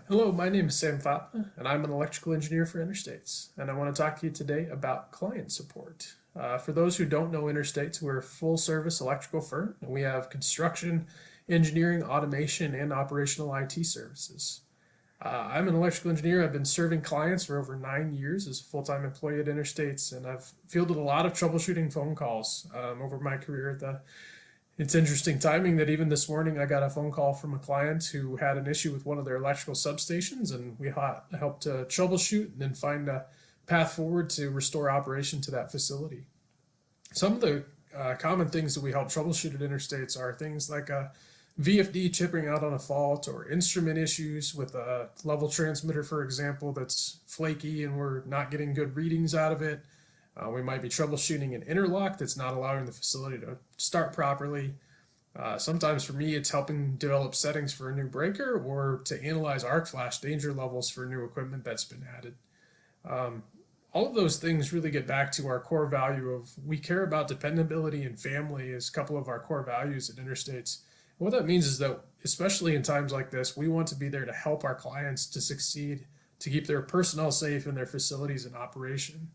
Hello, my name is Sam Fatma, and I'm an electrical engineer for Interstates. And I want to talk to you today about client support. For those who don't know Interstates, we're a full service electrical firm, and we have construction, engineering, automation, and operational IT services. I'm an electrical engineer. I've been serving clients for over 9 years as a full time employee at Interstates, and I've fielded a lot of troubleshooting phone calls over my career at the it's interesting timing that even this morning I got a phone call from a client who had an issue with one of their electrical substations, and we helped to troubleshoot and then find a path forward to restore operation to that facility. Some of the common things that we help troubleshoot at Interstates are things like a VFD chipping out on a fault or instrument issues with a level transmitter, for example, that's flaky and we're not getting good readings out of it. We might be troubleshooting an interlock that's not allowing the facility to start properly. Sometimes for me, it's helping develop settings for a new breaker or to analyze arc flash danger levels for new equipment that's been added. Um, all of those things really get back to our core value of we care about dependability and family as a couple of our core values at Interstates. And what that means is that, especially in times like this, we want to be there to help our clients to succeed, to keep their personnel safe and their facilities in operation.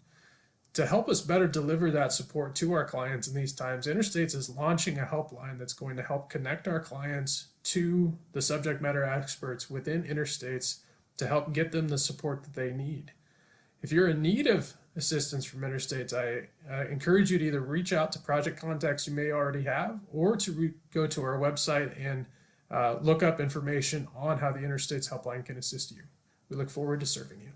To help us better deliver that support to our clients in these times, Interstates is launching a helpline that's going to help connect our clients to the subject matter experts within Interstates to help get them the support that they need. If you're in need of assistance from Interstates, I encourage you to either reach out to project contacts you may already have or to go to our website and look up information on how the Interstates Helpline can assist you. We look forward to serving you.